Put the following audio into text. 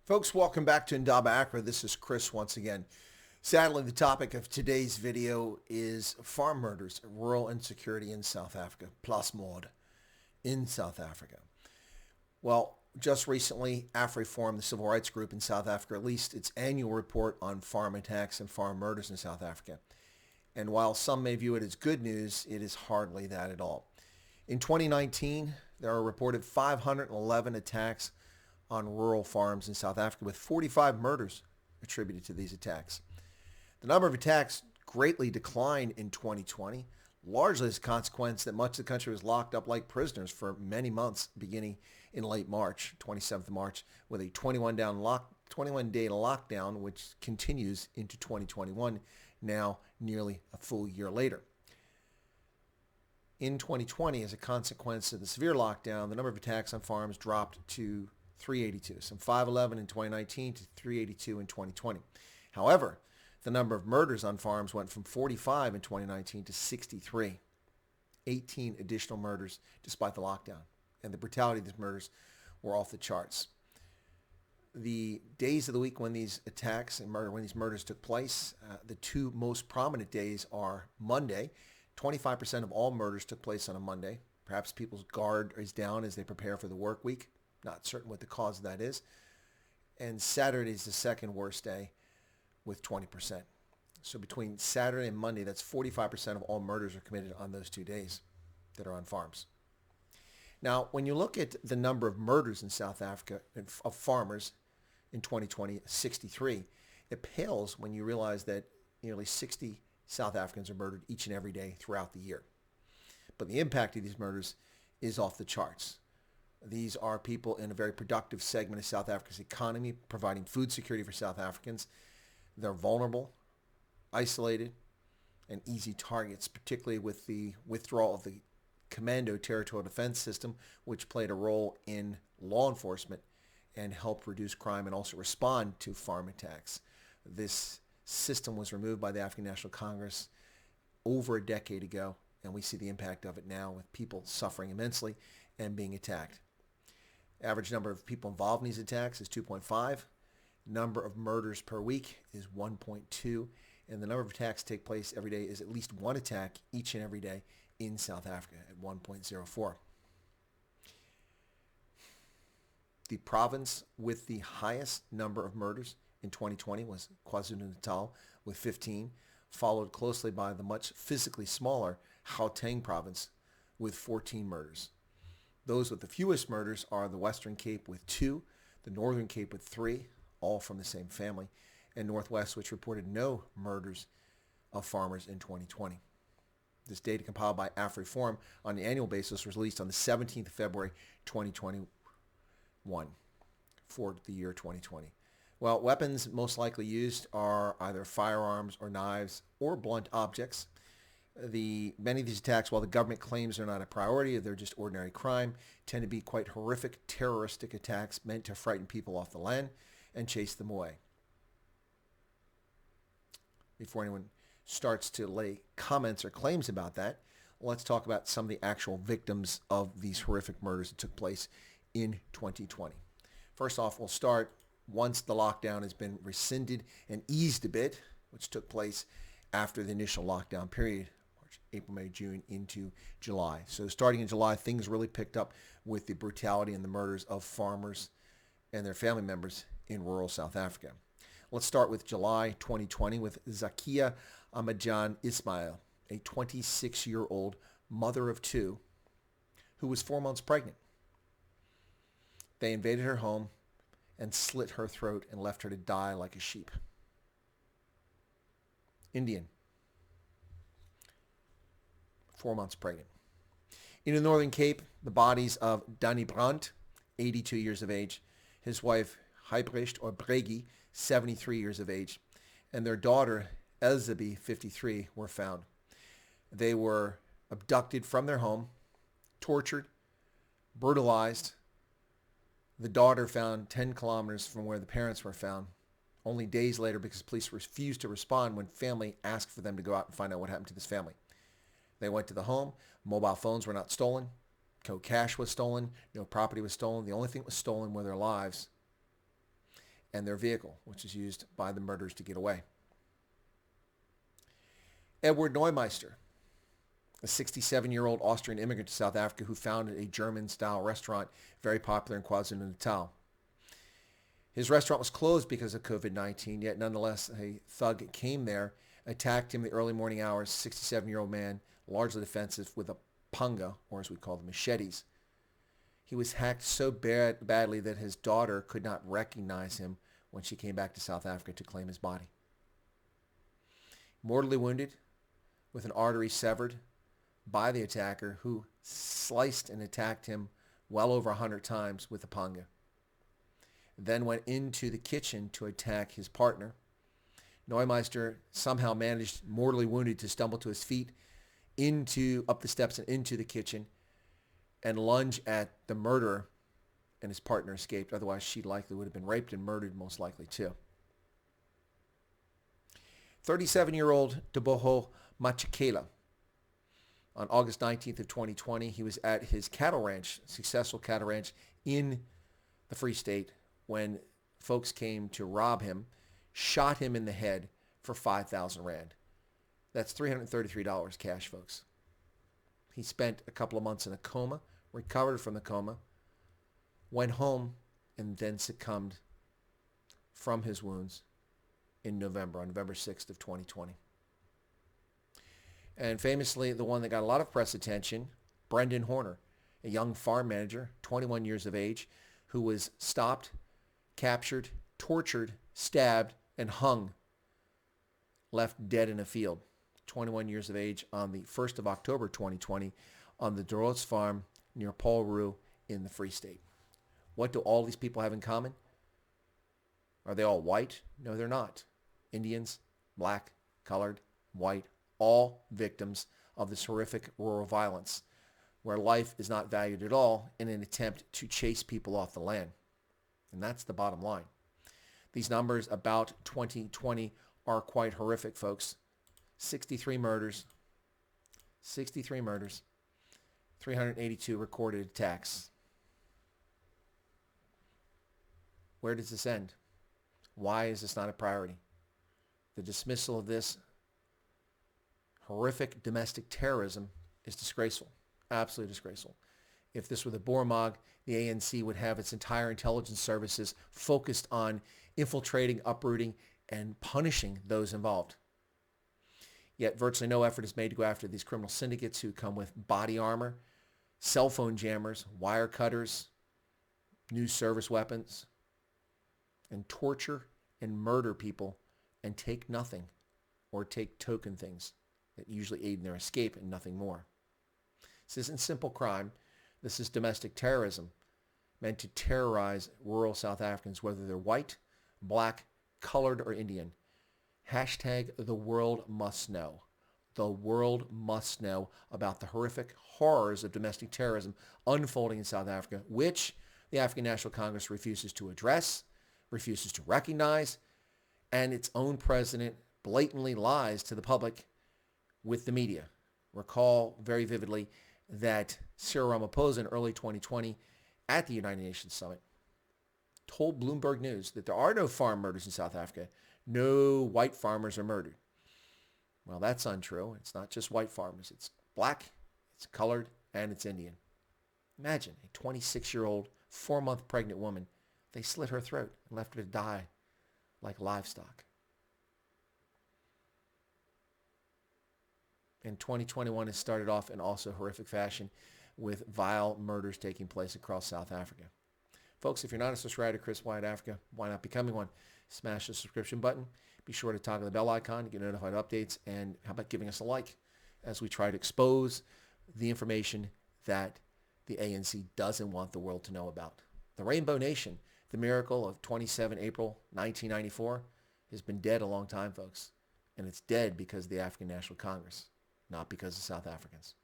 Folks, welcome back to Indaba Accra. This is Chris once again. Sadly, the topic of today's video is farm murders, rural insecurity in South Africa, plus mod in South Africa. Well, just recently, AfriForum, the civil rights group in South Africa, released its annual report on farm attacks and farm murders in South Africa. And while some may view it as good news, it is hardly that at all. In 2019, there are reported 511 attacks on rural farms in South Africa, with 45 murders attributed to these attacks. The number of attacks greatly declined in 2020, largely as a consequence that much of the country was locked up like prisoners for many months, beginning in late March, 27th of March, with a 21-day lockdown, which continues into 2021, now nearly a full year later. In 2020, as a consequence of the severe lockdown, the number of attacks on farms dropped to 382, some 511 in 2019 to 382 in 2020. However, the number of murders on farms went from 45 in 2019 to 63, 18 additional murders despite the lockdown. And the brutality of these murders were off the charts. The days of the week when these attacks and when these murders took place, the two most prominent days are Monday. 25% of all murders took place on a Monday. Perhaps people's guard is down as they prepare for the work week. Not certain what the cause of that is. And Saturday is the second worst day with 20%. So between Saturday and Monday, that's 45% of all murders are committed on those 2 days that are on farms. Now, when you look at the number of murders in South Africa of farmers in 2020, 63, it pales when you realize that nearly 60 South Africans are murdered each and every day throughout the year. But the impact of these murders is off the charts. These are people in a very productive segment of South Africa's economy, providing food security for South Africans. They're vulnerable, isolated, and easy targets, particularly with the withdrawal of the Commando Territorial Defense System, which played a role in law enforcement and helped reduce crime and also respond to farm attacks. This system was removed by the African National Congress over a decade ago, and we see the impact of it now with people suffering immensely and being attacked. Average number of people involved in these attacks is 2.5. Number of murders per week is 1.2. And the number of attacks take place every day is at least one attack each and every day in South Africa at 1.04. The province with the highest number of murders in 2020 was KwaZulu-Natal with 15, followed closely by the much physically smaller Gauteng province with 14 murders. Those with the fewest murders are the Western Cape with 2, the Northern Cape with 3, all from the same family, and Northwest, which reported no murders of farmers in 2020. This data compiled by AfriForum on the annual basis was released on the 17th of February 2021 for the year 2020. Well, weapons most likely used are either firearms or knives or blunt objects. Many of these attacks, while the government claims they're not a priority, they're just ordinary crime, tend to be quite horrific terroristic attacks meant to frighten people off the land and chase them away. Before anyone starts to lay comments or claims about that, let's talk about some of the actual victims of these horrific murders that took place in 2020. First off, we'll start once the lockdown has been rescinded and eased a bit, which took place after the initial lockdown period. April, May, June into July. So starting in July, things really picked up with the brutality and the murders of farmers and their family members in rural South Africa. Let's start with July 2020 with Zakia Ahmadjan Ismail, a 26-year-old mother of 2 who was 4 months pregnant. They invaded her home and slit her throat and left her to die like a sheep. Indian. 4 months pregnant. In the Northern Cape, the bodies of Danny Brandt, 82 years of age, his wife Heibrecht or Bregi, 73 years of age, and their daughter Elzeby, 53, were found. They were abducted from their home, tortured, brutalized. The daughter found 10 kilometers from where the parents were found, only days later because police refused to respond when family asked for them to go out and find out what happened to this family. They went to the home. Mobile phones were not stolen. No cash was stolen. No property was stolen. The only thing that was stolen were their lives. and their vehicle, which is used by the murderers to get away. Edward Neumeister, a 67-year-old Austrian immigrant to South Africa who founded a German-style restaurant very popular in KwaZulu-Natal. His restaurant was closed because of COVID-19, yet nonetheless a thug came there, attacked him in the early morning hours, 67-year-old man, largely defensive, with a panga, or as we call them, machetes. He was hacked so badly that his daughter could not recognize him when she came back to South Africa to claim his body. Mortally wounded, with an artery severed by the attacker, who sliced and attacked him well over 100 times with a panga. Then went into the kitchen to attack his partner. Neumeister somehow managed, mortally wounded, to stumble to his feet, up the steps and into the kitchen, and lunge at the murderer, and his partner escaped. Otherwise, she likely would have been raped and murdered, most likely too. 37-year-old Deboho Machikela. On August 19th of 2020, he was at his cattle ranch, successful cattle ranch in the Free State, when folks came to rob him, shot him in the head for 5,000 Rand. That's $333 cash, folks. He spent a couple of months in a coma, recovered from the coma, went home, and then succumbed from his wounds on November 6th of 2020. And famously, the one that got a lot of press attention, Brendan Horner, a young farm manager, 21 years of age, who was stopped, captured, tortured, stabbed, and hung, left dead in a field. 21 years of age on the 1st of October 2020 on the Coloureds farm near Paul Rue in the Free State. What do all these people have in common? Are they all white? No, they're not. Indians, black, colored, white, all victims of this horrific rural violence where life is not valued at all in an attempt to chase people off the land. And that's the bottom line. These numbers about 2020 are quite horrific, folks. 63 murders, 382 recorded attacks. Where does this end? Why is this not a priority? The dismissal of this horrific domestic terrorism is disgraceful, absolutely disgraceful. If this were the Boermog, the ANC would have its entire intelligence services focused on infiltrating, uprooting, and punishing those involved. Yet virtually no effort is made to go after these criminal syndicates who come with body armor, cell phone jammers, wire cutters, news service weapons, and torture and murder people and take nothing, or take token things that usually aid in their escape and nothing more. This isn't simple crime. This is domestic terrorism meant to terrorize rural South Africans, whether they're white, black, colored, or Indian. Hashtag the world must know. The world must know about the horrific horrors of domestic terrorism unfolding in South Africa, which the African National Congress refuses to address, refuses to recognize, and its own president blatantly lies to the public with the media. Recall very vividly that Cyril Ramaphosa in early 2020 at the United Nations Summit told Bloomberg News that there are no farm murders in South Africa. No white farmers are murdered. Well, that's untrue. It's not just white farmers. It's black, it's colored, and it's Indian. Imagine a 26-year-old, 4-month pregnant woman. They slit her throat and left her to die like livestock. And 2021 has started off in also horrific fashion with vile murders taking place across South Africa. Folks, if you're not a subscriber to Chris Wyatt Africa, why not becoming one? Smash the subscription button. Be sure to toggle the bell icon to get notified updates. And how about giving us a like as we try to expose the information that the ANC doesn't want the world to know about. The Rainbow Nation, the miracle of 27 April 1994, has been dead a long time, folks. And it's dead because of the African National Congress, not because of South Africans.